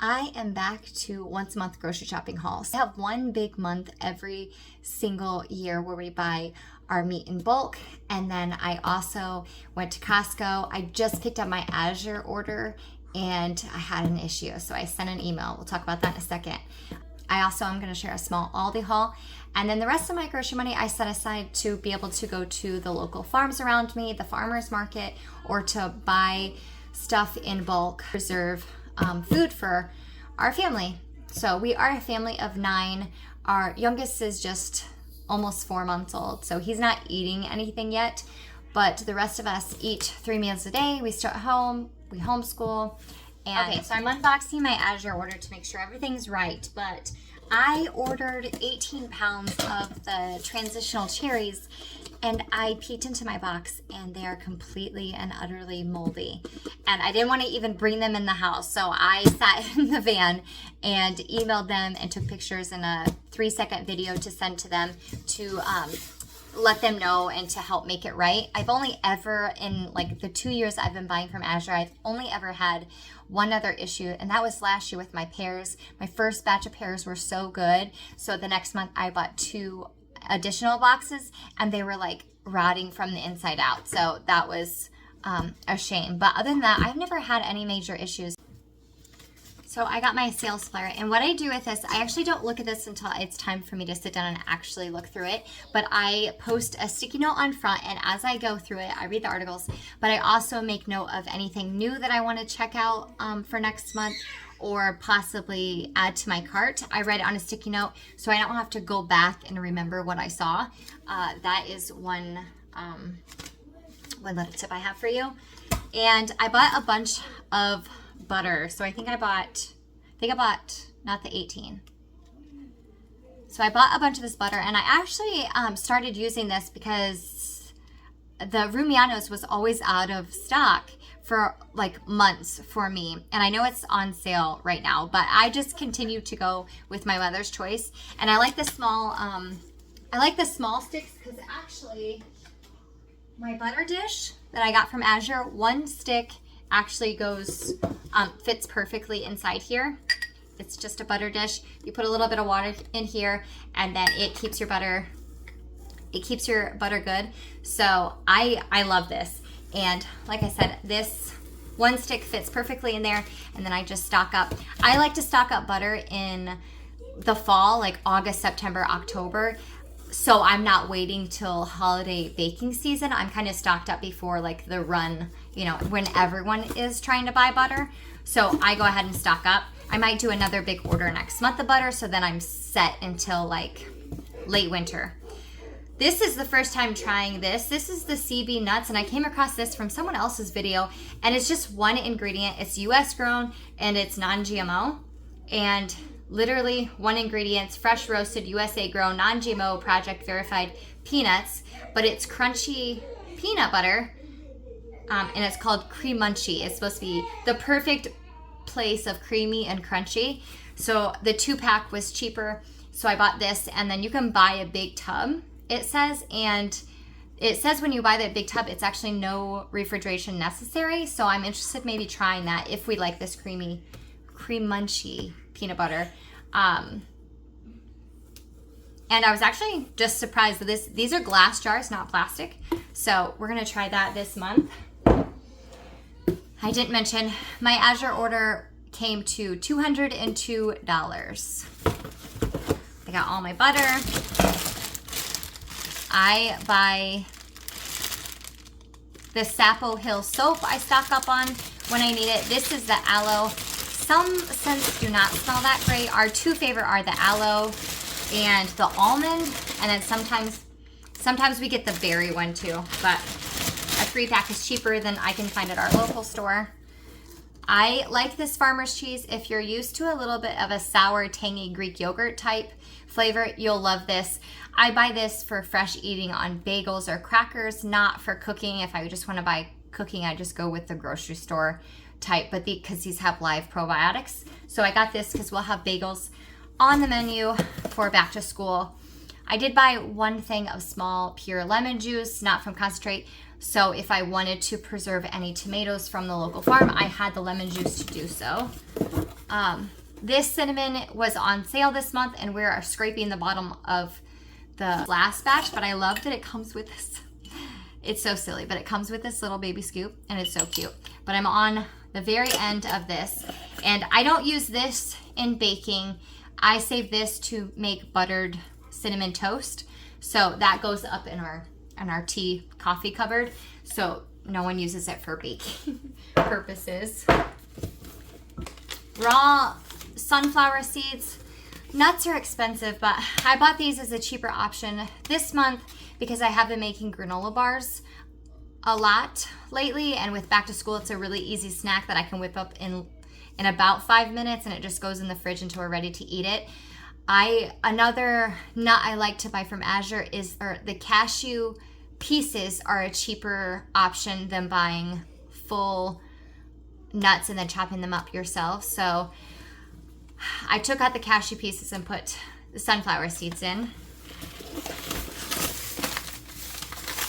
I am back to once a month grocery shopping hauls. I have one big month every single year where we buy our meat in bulk, and then I also went to Costco. I just picked up my Azure order and I had an issue, so I sent an email. We'll talk about that in a second. I also am going to share a small Aldi haul, and then the rest of my grocery money I set aside to be able to go to the local farms around me, the farmers market, or to buy stuff in bulk, reserve food for our family. So we are a family of 9. Our youngest is just almost 4 months old, so he's not eating anything yet, but the rest of us eat 3 meals a day. We stay at home, we homeschool. And okay, so I'm unboxing my Azure order to make sure everything's right, but I ordered 18 pounds of the transitional cherries, and I peeked into my box and they are completely and utterly moldy. And I didn't want to even bring them in the house, so I sat in the van and emailed them and took pictures in a 3-second video to send to them to let them know and to help make it right. I've only ever, in like the 2 years I've been buying from Azure, I've only ever had one other issue, and that was last year with my pears. My first batch of pears were so good, so the next month I bought 2 additional boxes and they were like rotting from the inside out. So that was a shame. But other than that, I've never had any major issues. So I got my sales flyer, and what I do with this, I actually don't look at this until it's time for me to sit down and actually look through it, but I post a sticky note on front, and as I go through it, I read the articles, but I also make note of anything new that I want to check out for next month or possibly add to my cart. I write it on a sticky note so I don't have to go back and remember what I saw. That is one little tip I have for you. And I bought a bunch of butter. So I think I bought not the 18. So I bought a bunch of this butter, and I actually started using this because the Rumianos was always out of stock for like months for me. And I know it's on sale right now, but I just continue to go with my mother's choice. And I like the small, sticks because actually my butter dish that I got from Azure, one stick actually goes, fits perfectly inside here. It's just a butter dish. You put a little bit of water in here, and then it keeps your butter good. So I love this. And like I said, this one stick fits perfectly in there, and then I just stock up. I like to stock up butter in the fall, like August, September, October. So I'm not waiting till holiday baking season. I'm kind of stocked up before like the run, when everyone is trying to buy butter. So I go ahead and stock up. I might do another big order next month of butter, so then I'm set until like late winter. This is the first time trying this. This is the CB nuts, and I came across this from someone else's video, and it's just one ingredient. It's US grown and it's non-GMO, and literally one ingredient, fresh roasted, USA grown, non-GMO, project verified peanuts, but it's crunchy peanut butter, and it's called Cream Munchy. It's supposed to be the perfect place of creamy and crunchy. So the 2-pack was cheaper, so I bought this, and then you can buy a big tub, it says, and it says when you buy that big tub, it's actually no refrigeration necessary, so I'm interested maybe trying that if we like this Cream Munchy peanut butter. And I was actually just surprised that these are glass jars, not plastic. So we're gonna try that this month. I didn't mention my Azure order came to $202. I got all my butter. I buy the Sapo Hill soap I stock up on when I need it. This is the aloe. Some scents do not smell that great. Our 2 favorite are the aloe and the almond, and then sometimes we get the berry one too, but a 3-pack is cheaper than I can find at our local store. I like this farmer's cheese. If you're used to a little bit of a sour, tangy Greek yogurt type flavor, you'll love this. I buy this for fresh eating on bagels or crackers, not for cooking. If I just want to buy cooking, I just go with the grocery store type, but because these have live probiotics. So I got this because we'll have bagels on the menu for back to school. I did buy one thing of small pure lemon juice, not from concentrate. So if I wanted to preserve any tomatoes from the local farm, I had the lemon juice to do so. This cinnamon was on sale this month, and we're scraping the bottom of the last batch, but I love that it comes with this. It's so silly, but it comes with this little baby scoop, and it's so cute. But I'm on the very end of this, and I don't use this in baking. I save this to make buttered cinnamon toast. So that goes up in our tea coffee cupboard. So no one uses it for baking purposes. Raw sunflower seeds. Nuts are expensive, but I bought these as a cheaper option this month because I have been making granola bars a lot lately, and with back to school, it's a really easy snack that I can whip up in about 5 minutes, and it just goes in the fridge until we're ready to eat it. Another nut I like to buy from Azure is the cashew pieces are a cheaper option than buying full nuts and then chopping them up yourself. So I took out the cashew pieces and put the sunflower seeds in.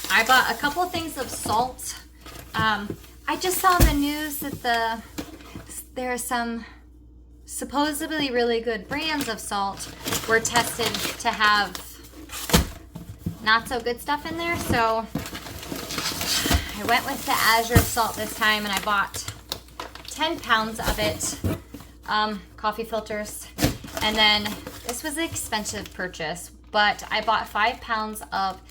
I bought a couple things of salt. I just saw in the news that there are some supposedly really good brands of salt were tested to have not so good stuff in there. So I went with the Azure salt this time, and I bought 10 pounds of it. Coffee filters. And then this was an expensive purchase, but I bought 5 pounds of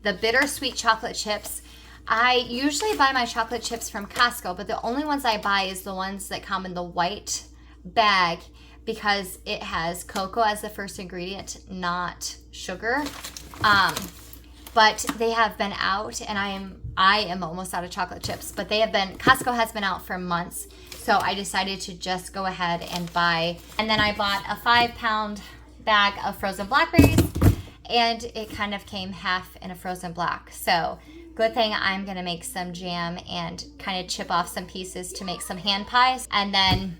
the bittersweet chocolate chips. I usually buy my chocolate chips from Costco, but the only ones I buy is the ones that come in the white bag because it has cocoa as the first ingredient, not sugar. But they have been out, and I am almost out of chocolate chips, but Costco has been out for months. So I decided to just go ahead and buy, and then I bought a 5-pound bag of frozen blackberries, and it kind of came half in a frozen block. So good thing I'm gonna make some jam and kind of chip off some pieces to make some hand pies, and then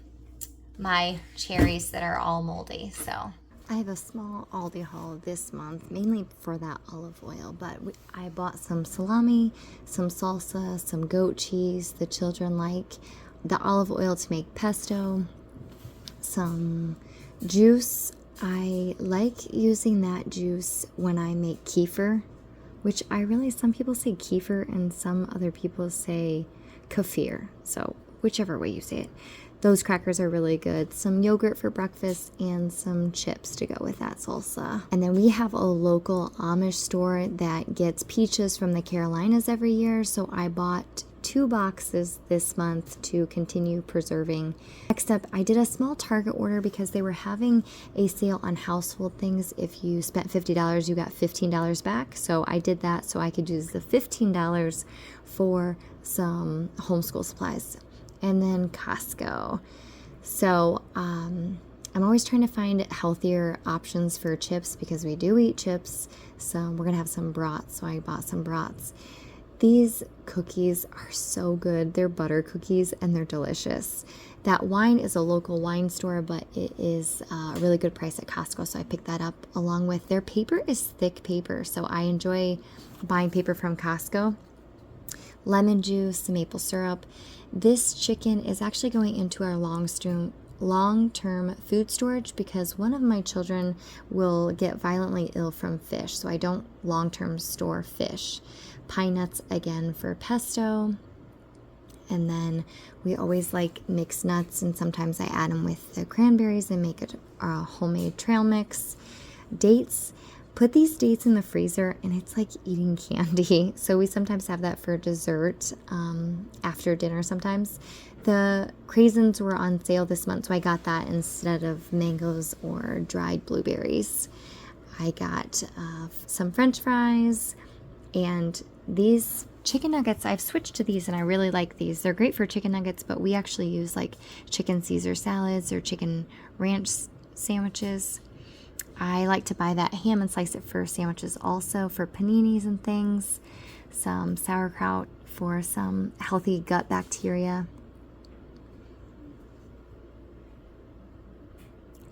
my cherries that are all moldy. So I have a small Aldi haul this month, mainly for that olive oil, but I bought some salami, some salsa, some goat cheese the children like, the olive oil to make pesto, some juice. I like using that juice when I make kefir, which some people say kefir and some other people say kefir, so whichever way you say it. Those crackers are really good. Some yogurt for breakfast and some chips to go with that salsa. And then we have a local Amish store that gets peaches from the Carolinas every year, so I bought 2 boxes this month to continue preserving. Next up, I did a small Target order because they were having a sale on household things. If you spent $50, you got $15 back. So I did that so I could use the $15 for some homeschool supplies. And then Costco. So I'm always trying to find healthier options for chips because we do eat chips. So we're gonna have some brats, so I bought some brats. These cookies are so good. They're butter cookies and they're delicious. That wine is a local wine store, but it is a really good price at Costco, so I picked that up along with their paper is thick paper, so I enjoy buying paper from Costco. Lemon juice, maple syrup. This chicken is actually going into our long-term food storage because one of my children will get violently ill from fish, so I don't long-term store fish. Pine nuts again for pesto, and then we always like mixed nuts, and sometimes I add them with the cranberries and make a homemade trail mix. Dates. Put these dates in the freezer and it's like eating candy. So we sometimes have that for dessert after dinner sometimes. The craisins were on sale this month, so I got that instead of mangoes or dried blueberries. I got some French fries and these chicken nuggets. I've switched to these and I really like these. They're great for chicken nuggets, but we actually use like chicken Caesar salads or chicken ranch sandwiches. I like to buy that ham and slice it for sandwiches also, for paninis and things. Some sauerkraut for some healthy gut bacteria.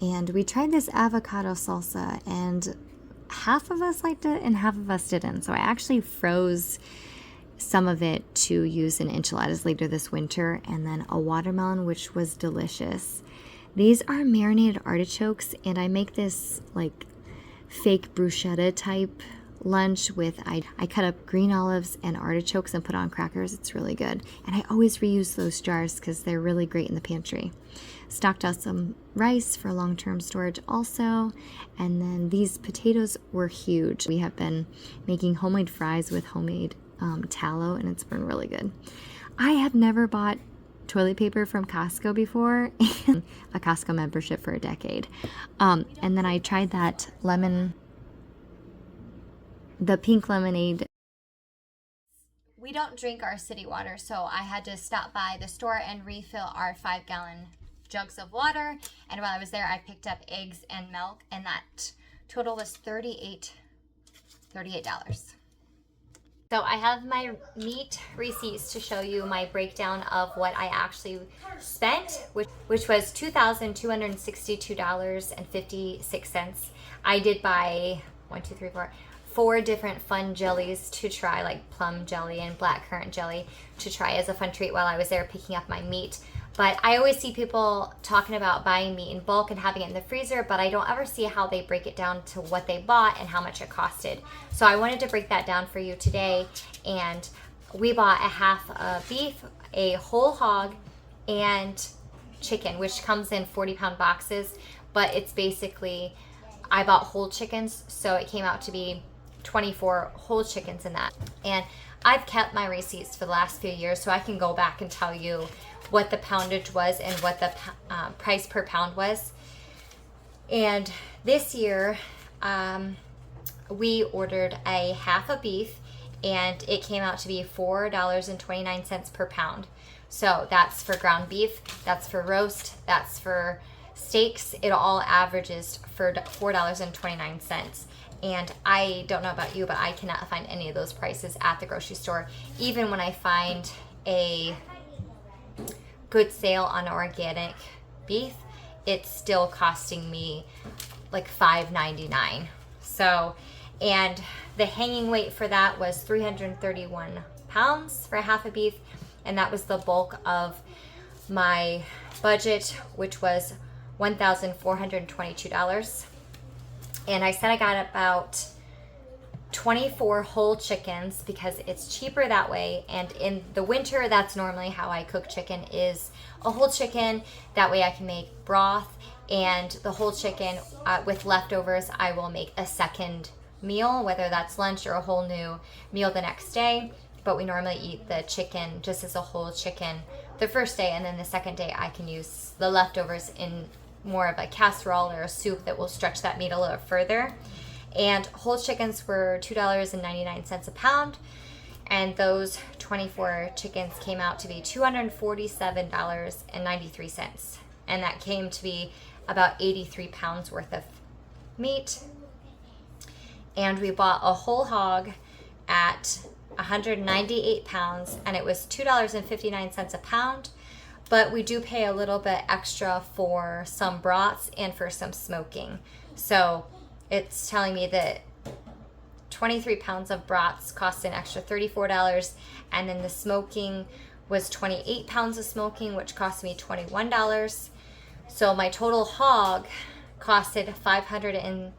And we tried this avocado salsa, and half of us liked it and half of us didn't. So I actually froze some of it to use in enchiladas later this winter, and then a watermelon, which was delicious. These are marinated artichokes, and I make this like fake bruschetta type lunch with, I cut up green olives and artichokes and put on crackers. It's really good. And I always reuse those jars because they're really great in the pantry. Stocked out some rice for long-term storage also. And then these potatoes were huge. We have been making homemade fries with homemade tallow, and it's been really good. I have never bought toilet paper from Costco before, and a Costco membership for a decade. And then I tried that the pink lemonade. We don't drink our city water, so I had to stop by the store and refill our 5-gallon jugs of water. And while I was there, I picked up eggs and milk, and that total was $38. So I have my meat receipts to show you my breakdown of what I actually spent, which was $2,262.56. I did buy 4 different fun jellies to try, like plum jelly and blackcurrant jelly to try as a fun treat while I was there picking up my meat. But I always see people talking about buying meat in bulk and having it in the freezer, but I don't ever see how they break it down to what they bought and how much it costed. So I wanted to break that down for you today. And we bought a half of beef, a whole hog, and chicken, which comes in 40-pound boxes. But it's basically, I bought whole chickens, so it came out to be 24 whole chickens in that. And I've kept my receipts for the last few years, so I can go back and tell you what the poundage was and what the price per pound was. And this year, we ordered a half of beef, and it came out to be $4.29 per pound. So that's for ground beef, that's for roast, that's for steaks. It all averages for $4.29. And I don't know about you, but I cannot find any of those prices at the grocery store. Even when I find a good sale on organic beef, it's still costing me like $5.99. So, and the hanging weight for that was 331 pounds for a half a beef, and that was the bulk of my budget, which was $1,422. And I said I got about 24 whole chickens because it's cheaper that way. And in the winter, that's normally how I cook chicken, is a whole chicken. That way I can make broth, and the whole chicken with leftovers, I will make a second meal, whether that's lunch or a whole new meal the next day. But we normally eat the chicken just as a whole chicken the first day, and then the second day I can use the leftovers in more of a casserole or a soup that will stretch that meat a little further. And whole chickens were $2.99 a pound, and those 24 chickens came out to be $247.93, and that came to be about 83 pounds worth of meat. And we bought a whole hog at 198 pounds, and it was $2.59 a pound. But we do pay a little bit extra for some brats and for some smoking. So it's telling me that 23 pounds of brats cost an extra $34, and then the smoking was 28 pounds of smoking, which cost me $21. So my total hog costed $568.47.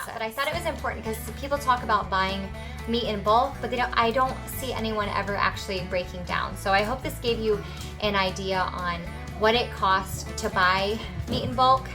But I thought it was important because people talk about buying meat in bulk, but I don't see anyone ever actually breaking down. So I hope this gave you an idea on what it costs to buy meat in bulk